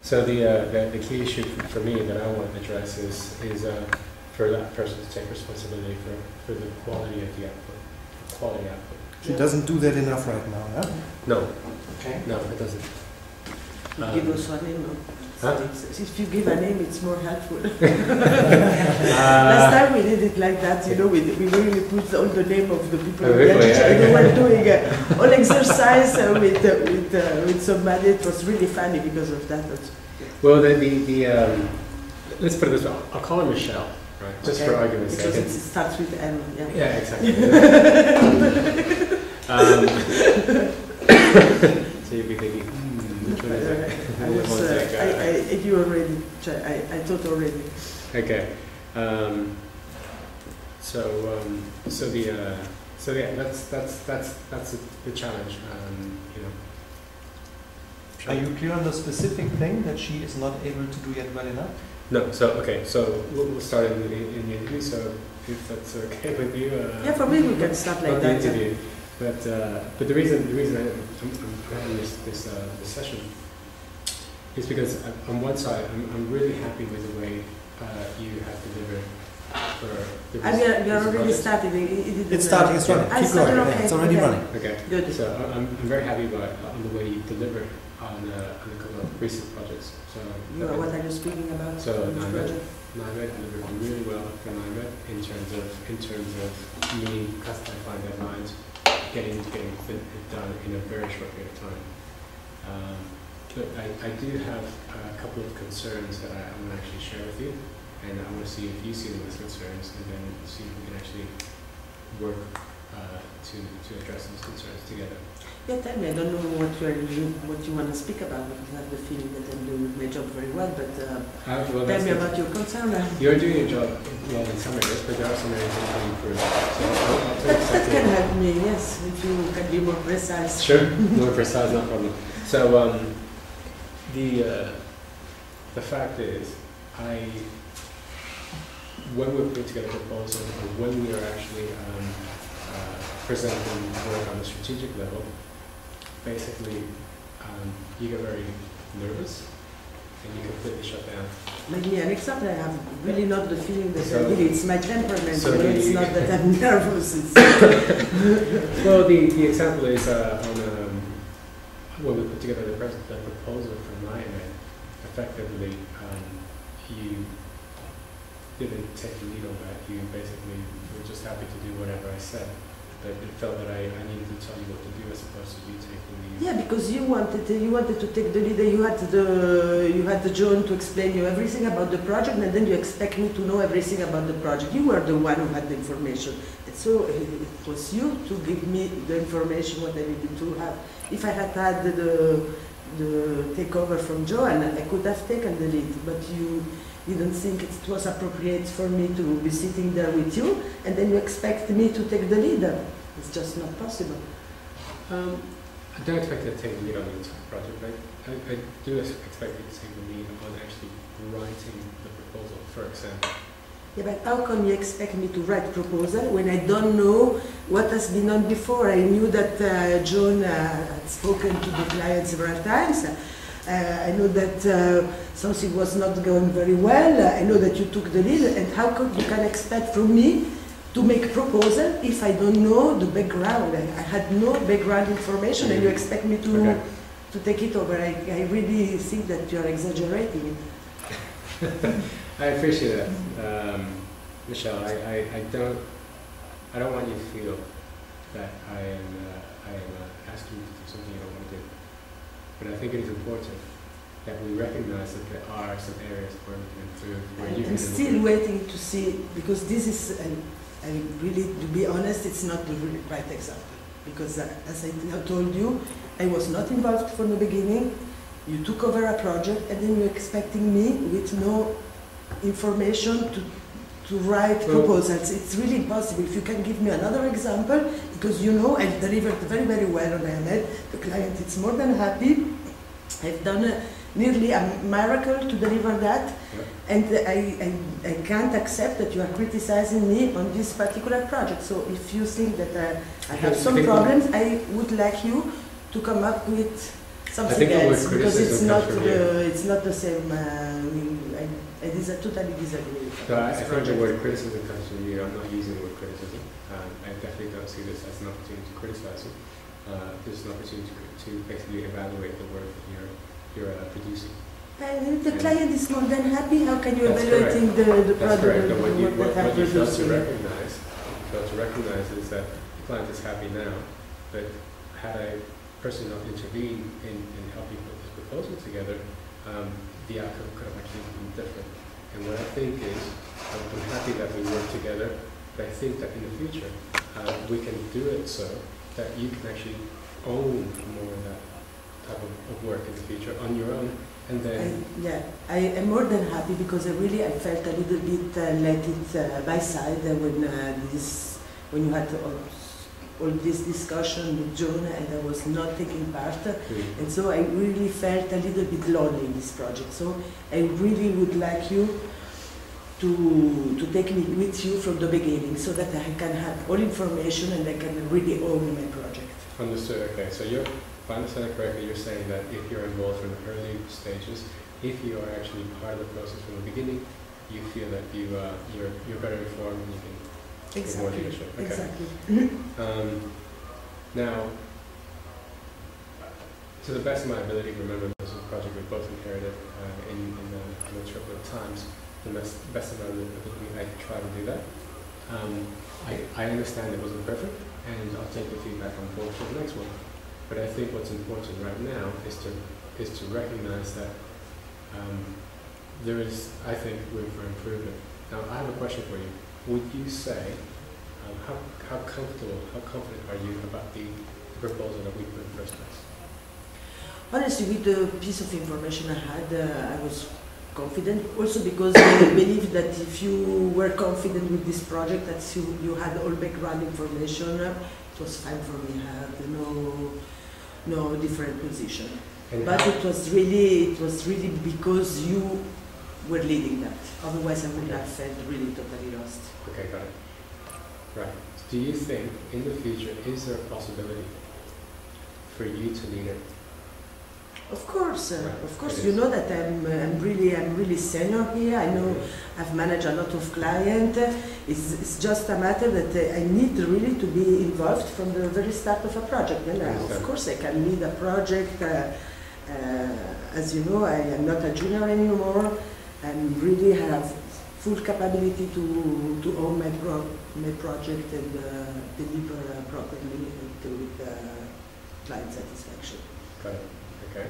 So the key issue for me that I want to address is for that person to take responsibility for the quality of the output. Quality output. She doesn't do that enough right now, yeah? No. Okay. No, it doesn't. Give us one name. Huh? If you give a name, it's more helpful. Last time we did it like that, you know, we really put all the name of the people we were doing all exercise with somebody. It was really funny because of that. Well, let's put it this way. I'll call her Michelle, right? Just for argument's sake. Because it starts with M. Yeah. Yeah, exactly. So you'd be thinking, which one is it? You already. I thought already. Okay. So yeah, that's the challenge. You know. Are you clear on the specific thing that she is not able to do yet well enough? No. So okay. So we'll start in the interview. So if that's okay with you. Yeah, for me we can start like that. Interview. But the reason I'm having this session is because on one side I'm really happy with the way you have delivered for the we are already started. It's starting. It's running. Keep going. Okay, it's already running. Okay. Good. So I'm very happy on the way you delivered on a couple of recent projects. So what are you speaking about? So NIMET delivered really well for NIMET in terms of meeting customer-defined deadlines, getting it done in a very short period of time. But I do have a couple of concerns that I want to actually share with you, and I want to see if you see them as concerns, and then see if we can actually work to address those concerns together. Yeah, tell me. I don't know what you want to speak about, because I have the feeling that I'm doing my job very well, but tell me about your concern. You're doing your job well in some areas, but there are some areas that can improve. So that can help me, yes, if you can be more precise. Sure, more precise, no problem. So the fact is, when we're putting together a proposal, or when we are actually presenting work on a strategic level, basically you get very nervous and you completely shut down. Maybe an example, I have really not the feeling that really it's my temperament, so it's not that I'm nervous. Well, the example is when we put together the proposal for NIMET, effectively you didn't take the lead on that. You basically were just happy to do whatever I said. But it felt that I needed to tell you what to do as opposed to you taking the lead. Yeah, because you wanted to take the lead. You had the John to explain you everything about the project, and then you expect me to know everything about the project. You were the one who had the information, and so it was you to give me the information what I needed to have. If I had had the takeover from Joan, I could have taken the lead, but you didn't think it was appropriate for me to be sitting there with you, and then you expect me to take the lead. It's just not possible. I don't expect you to take the lead on the entire project, right? I do expect you to take the lead on actually writing the proposal, for example. Yeah, but how come you expect me to write proposal when I don't know what has been done before? I knew that Joan had spoken to the client several times. I know that something was not going very well. I know that you took the lead, and how could you can expect from me to make a proposal if I don't know the background? I had no background information, and you expect me to take it over. I really think that you are exaggerating. I appreciate that, Michelle. I don't want you to feel that I am asking you to do something you don't want to do. But I think it is important that we recognize that there are some areas where we can improve. I'm still waiting to see, because this is, I really, to be honest, it's not the really right example. Because as I told you, I was not involved from the beginning. You took over a project, and then you're expecting me with no information to write proposals. It's really impossible. If you can give me another example, because you know I've delivered very, very well on NIMET. The client is more than happy. I've done nearly a miracle to deliver that, and I can't accept that you are criticizing me on this particular project. So if you think that I have some problems, I would like you to come up with something the word else because it's criticism not comes from you. it's not the same. I totally disagree. So I think the word criticism comes from you. I'm not using the word criticism. I definitely don't see this as an opportunity to criticize you. This is an opportunity to basically evaluate the work that you're producing. And if the client is more than happy, how can you That's evaluating the That's product correct. and And what what you fail to producing? recognize is that the client is happy now, but had I personally not intervened in helping put this proposal together, the outcome could have actually been different. And what I think is, I'm happy that we work together, but I think that in the future, we can do it so that you can actually own more of that type of work in the future on your own. And then, I am more than happy because I felt a little bit let it by side when you had all this discussion with John and I was not taking part, and so I really felt a little bit lonely in this project. So I really would like you to take me with you from the beginning so that I can have all information and I can really own my project. understood. Okay, so if I understand it correctly, you're saying that if you're involved from the early stages, if you are actually part of the process from the beginning, you feel that you're better informed and you can take more leadership. Okay. Exactly. Now, to the best of my ability, remember this is a project we both inherited in a triple of times. The best of my ability, I try to do that. I understand it wasn't perfect, and I'll take the feedback on board for the next one. But I think what's important right now is to recognize that there is, I think, room for improvement. Now, I have a question for you. Would you say how confident are you about the proposal that we put in first place? Honestly, with the piece of information I had, I was confident. Also because I believe that if you were confident with this project, that you had all background information, it was fine for me. I had no different position. And but it was really because you were leading that. Otherwise, I would have felt really totally lost. Okay, got it. Right. Do you think in the future is there a possibility for you to lead it? Of course, Right. of course. It You is. know that I'm really senior here. I know I've managed a lot of clients. It's just a matter that I need really to be involved from the very start of a project. And of course, I can lead a project. As you know, I am not a junior anymore. I really have full capability to own my project and deliver properly with client satisfaction. Got it. Okay.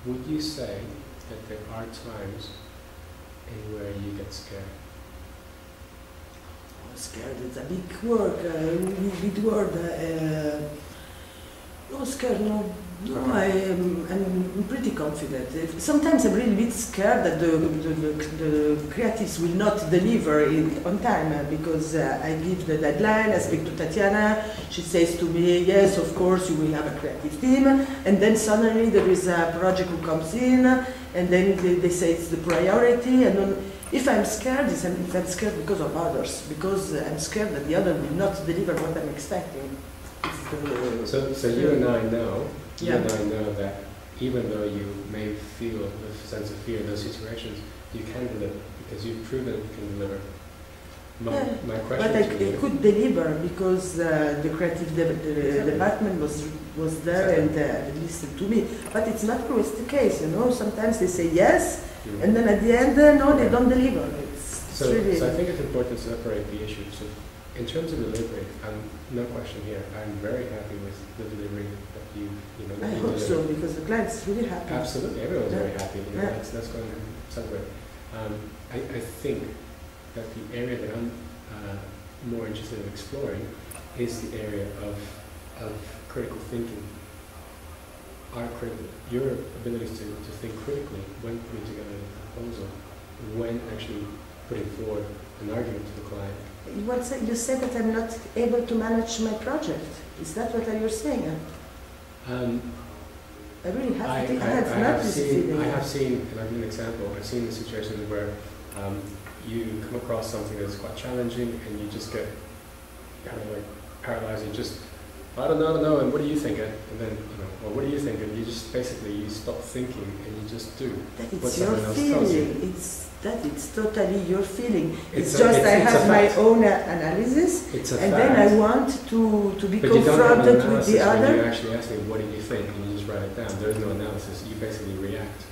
Would you say that there are times in where you get scared? Scared, it's a big word, big word. No, scared, no. No, I'm pretty confident. Sometimes I'm really a bit scared that the creatives will not deliver on time because I give the deadline, I speak to Tatiana, she says to me, yes, of course, you will have a creative team, and then suddenly there is a project who comes in, and then they say it's the priority, and then if I'm scared, I'm scared because of others, because I'm scared that the other will not deliver what I'm expecting. So you and I know, Yeah. that even though you may feel a sense of fear in those situations, you can deliver because you've proven you can deliver. My question But to you, I could deliver because the creative department was there and listened to me. But it's not always the case, you know. Sometimes they say yes, and then at the end, no, they don't deliver. So I think it's important to separate the issues. So in terms of delivery, no question here. I'm very happy with the delivery that you know. I hope so because the client is really happy. Absolutely, everyone's very happy. You know, Yeah. that's going to celebrate. I think that the area that I'm more interested in exploring is the area of critical thinking. Your abilities to think critically when putting together a proposal, when actually putting forward an argument to the client. You said that I'm not able to manage my project. Is that what you're saying? I really have to. I have seen, and I'll give you an example. I've seen the situations where you come across something that's quite challenging, and you just get kind of like paralyzed. You just I don't know, and what do you think? And then, well, what do you think? And you just basically, you stop thinking and you just do That what it's your someone else tells you. feeling. It's totally your feeling. It's just I it's have a my fact. own analysis, It's a and fact. then I want to be But you don't have an confronted with analysis the when you other. actually ask me, what did you think? And you just write it down. There is no analysis. You basically react.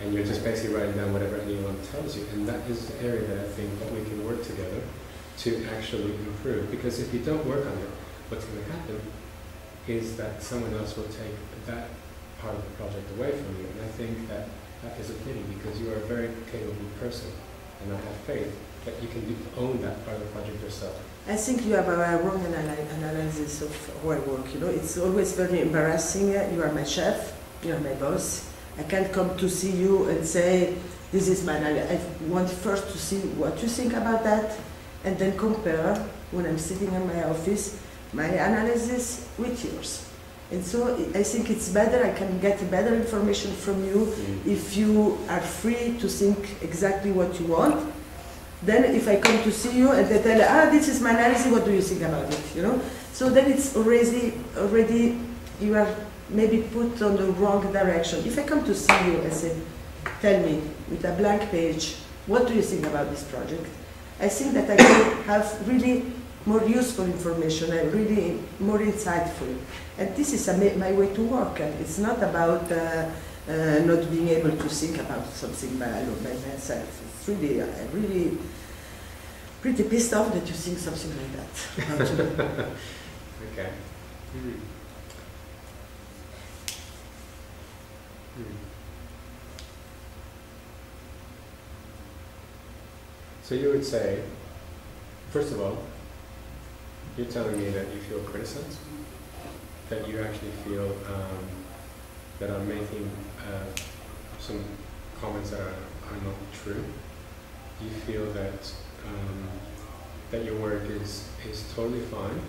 And you're just basically writing down whatever anyone tells you. And that is the area that I think that we can work together to actually improve. Because if you don't work on it, what's going to happen is that someone else will take that part of the project away from you. And I think that that is a pity because you are a very capable person. And I have faith that you can own that part of the project yourself. I think you have a wrong analysis of how I work. You know, it's always very embarrassing. You are my chef. You are my boss. I can't come to see you and say, this is my analysis. I want first to see what you think about that, and then compare, when I'm sitting in my office, my analysis with yours. And so I think it's better, I can get better information from you if you are free to think exactly what you want. Then if I come to see you and they tell, this is my analysis, what do you think about it? You know? So then it's already you are maybe put on the wrong direction. If I come to see you and say, tell me, with a blank page, what do you think about this project? I think that I can have really more useful information and really more insightful. And this is my way to work. And it's not about not being able to think about something by myself. It's really, I'm really pretty pissed off that you think something like that about you. Okay. So you would say, first of all, you're telling me that you feel criticized, that you actually feel that I'm making some comments that are not true. You feel that that your work is totally fine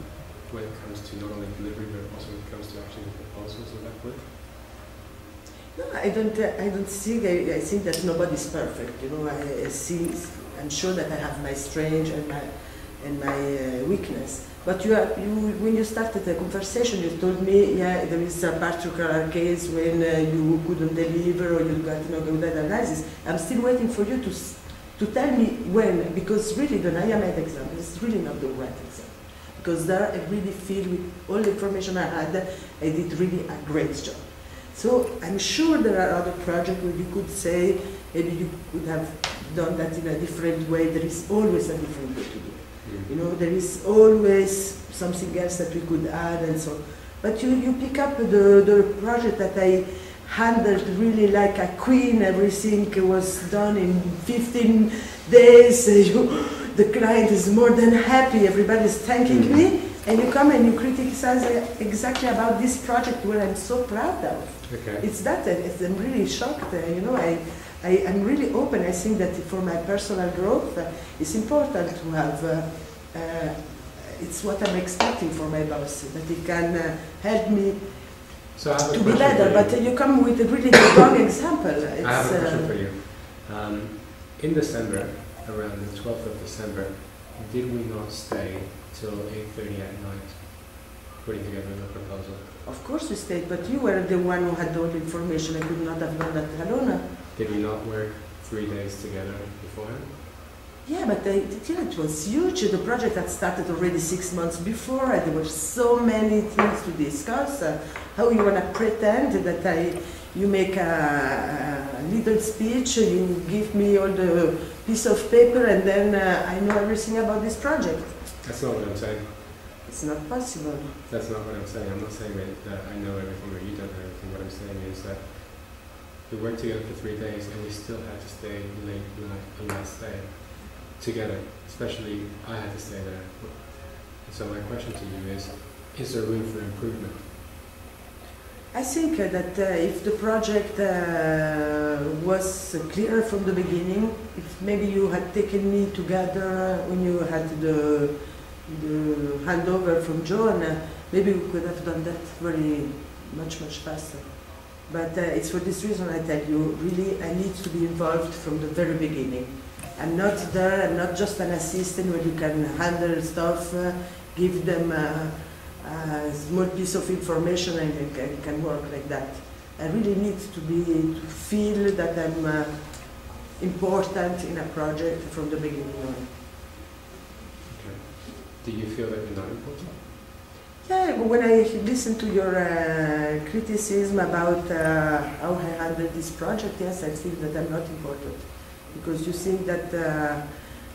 when it comes to not only delivery but also when it comes to actually the proposals of that work. No, I don't think. I think that nobody's perfect. You know, I'm sure that I have my strength and my weakness. But when you started the conversation, you told me, yeah, there is a particular case when you couldn't deliver or you got no good analysis. I'm still waiting for you to tell me when, because really the IAMED example is really not the right example. Because there I really feel with all the information I had, I did really a great job. So I'm sure there are other projects where you could say, maybe you could have done that in a different way. There is always a different way to do it. You know, there is always something else that we could add and so on. But you pick up the project that I handled really like a queen. Everything was done in 15 days. The client is more than happy. Everybody is thanking me. And you come and you criticize exactly about this project where I'm so proud of. Okay. It's that, I'm really shocked. You know, I'm really open. I think that for my personal growth, it's important to have, it's what I'm expecting for my boss, that he can help me to be better. But you come with a really wrong example. I have a question for you. In December, around the 12th of December, did we not stay till 8:30 at night putting together the proposal? Of course we stayed, but you were the one who had all the information. I could not have done that alone. Did we not work 3 days together beforehand? Yeah, but it was huge. The project had started already 6 months before, and there were so many things to discuss. How you want to pretend that you make a little speech, you give me all the piece of paper, and then I know everything about this project. That's not what I'm saying. It's not possible. That's not what I'm saying. I'm not saying that I know everything or you don't know everything. What I'm saying is that we worked together for 3 days and we still had to stay late the last day together. Especially I had to stay there. So my question to you is there room for improvement? I think that if the project was clear from the beginning, if maybe you had taken me together when you had the handover from John, maybe we could have done that very much faster. But it's for this reason I tell you, really I need to be involved from the very beginning. I'm not there, I'm not just an assistant where you can handle stuff, give them a small piece of information and I can work like that. I really need to feel that I'm important in a project from the beginning on. Okay. Do you feel that you're not important? Yeah, when I listen to your criticism about how I handle this project, yes, I feel that I'm not important. Because you think that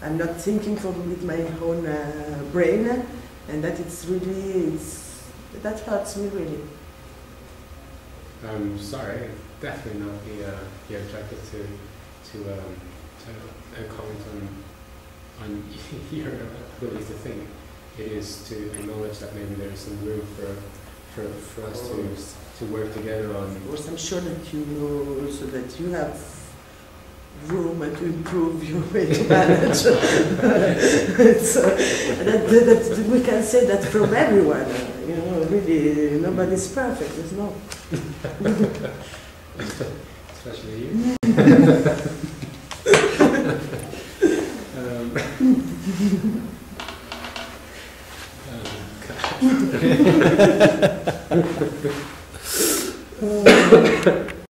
I'm not thinking with my own brain, and that that hurts me really. I'm sorry, I'd definitely not be objective to comment on your ability to think. It is to acknowledge that maybe there is some room for us to work together on. Of course, I'm sure that you know also that you have room to improve your way to manage. So that we can say that from everyone. You know, really, nobody's perfect. There's no. Especially you.